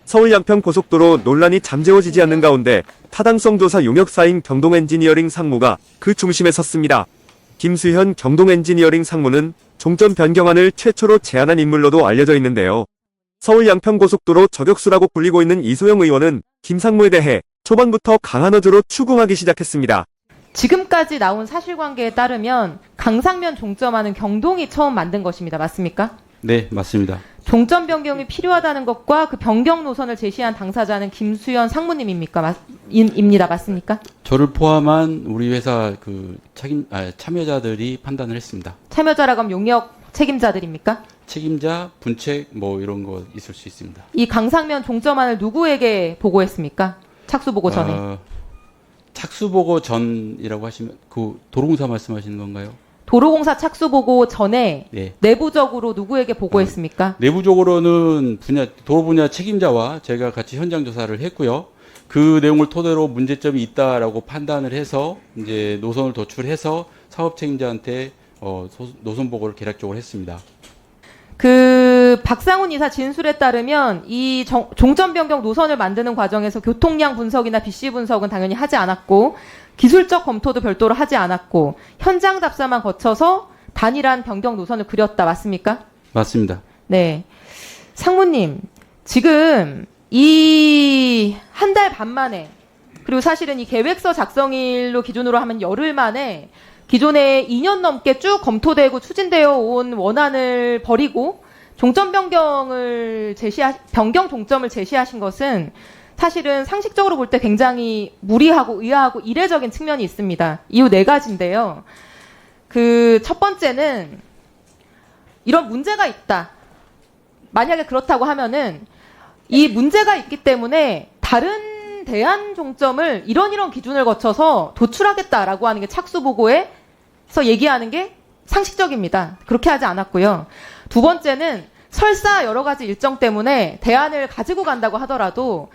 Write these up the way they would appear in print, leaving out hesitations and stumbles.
서울 양평고속도로 논란이 잠재워지지 않는 가운데 타당성 조사 용역사인 경동엔지니어링 상무가 그 중심에 섰습니다. 김수현 경동엔지니어링 상무는 종점 변경안을 최초로 제안한 인물로도 알려져 있는데요. 서울 양평고속도로 저격수라고 불리고 있는 이소영 의원은 김 상무에 대해 초반부터 강한 어조로 추궁하기 시작했습니다. 지금까지 나온 사실관계에 따르면 강상면 종점안은 경동이 처음 만든 것입니다. 맞습니까? 네, 맞습니다. 종점 변경이 필요하다는 것과 그 변경 노선을 제시한 당사자는 김수현 상무님입니까? 입니다. 맞습니까? 저를 포함한 우리 회사 참여자들이 판단을 했습니다. 참여자라고 하면 용역 책임자들입니까? 책임자, 분책 뭐 이런 거 있을 수 있습니다. 이 강상면 종점안을 누구에게 보고했습니까? 착수 보고 전에. 착수 보고 전이라고 하시면 그 도로공사 말씀하시는 건가요? 도로공사 착수 보고 전에 네. 내부적으로 누구에게 보고했습니까? 내부적으로는 도로 분야 책임자와 제가 같이 현장 조사를 했고요. 그 내용을 토대로 문제점이 있다라고 판단을 해서 이제 노선을 도출해서 사업 책임자한테 노선 보고를 개략적으로 했습니다. 그 박상훈 이사 진술에 따르면 이 종점 변경 노선을 만드는 과정에서 교통량 분석이나 BC 분석은 당연히 하지 않았고 기술적 검토도 별도로 하지 않았고 현장 답사만 거쳐서 단일한 변경 노선을 그렸다. 맞습니까? 맞습니다. 네. 상무님, 지금 이 한 달 반 만에 그리고 사실은 이 계획서 작성일로 기준으로 하면 열흘 만에 기존에 2년 넘게 쭉 검토되고 추진되어 온 원안을 버리고 종점 변경 종점을 제시하신 것은 사실은 상식적으로 볼 때 굉장히 무리하고 의아하고 이례적인 측면이 있습니다. 이유 4가지인데요. 그 첫 번째는 이런 문제가 있다. 만약에 그렇다고 하면은 이 문제가 있기 때문에 다른 대안 종점을 이런 기준을 거쳐서 도출하겠다라고 하는 게 착수 보고에서 얘기하는 게 상식적입니다. 그렇게 하지 않았고요. 두 번째는 설사 여러 가지 일정 때문에 대안을 가지고 간다고 하더라도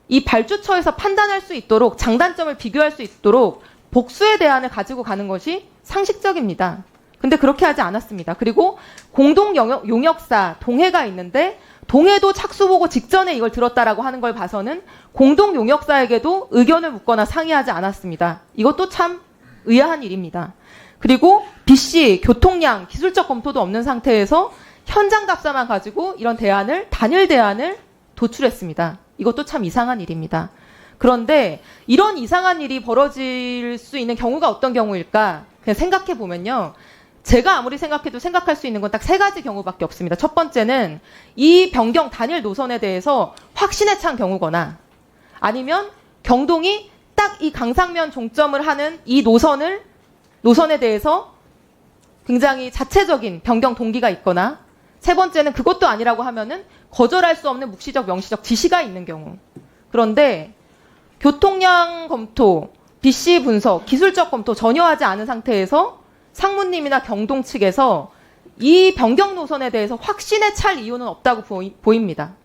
이 발주처에서 판단할 수 있도록 장단점을 비교할 수 있도록 복수의 대안을 가지고 가는 것이 상식적입니다. 근데 그렇게 하지 않았습니다. 그리고 공동 용역사 동해가 있는데 동해도 착수 보고 직전에 이걸 들었다라고 하는 걸 봐서는 공동 용역사에게도 의견을 묻거나 상의하지 않았습니다. 이것도 참 의아한 일입니다. 그리고 BC, 교통량, 기술적 검토도 없는 상태에서 현장 답사만 가지고 이런 단일 대안을 도출했습니다. 이것도 참 이상한 일입니다. 그런데 이런 이상한 일이 벌어질 수 있는 경우가 어떤 경우일까? 그냥 생각해 보면요. 제가 아무리 생각해도 생각할 수 있는 건 딱 3가지 경우밖에 없습니다. 첫 번째는 이 변경 단일 노선에 대해서 확신에 찬 경우거나 아니면 경동이 딱 이 강상면 종점을 하는 이 노선에 대해서 굉장히 자체적인 변경 동기가 있거나 세 번째는 그것도 아니라고 하면은 거절할 수 없는 묵시적 명시적 지시가 있는 경우. 그런데 교통량 검토, BC 분석, 기술적 검토 전혀 하지 않은 상태에서 상무님이나 경동 측에서 이 변경 노선에 대해서 확신에 찰 이유는 없다고 보입니다.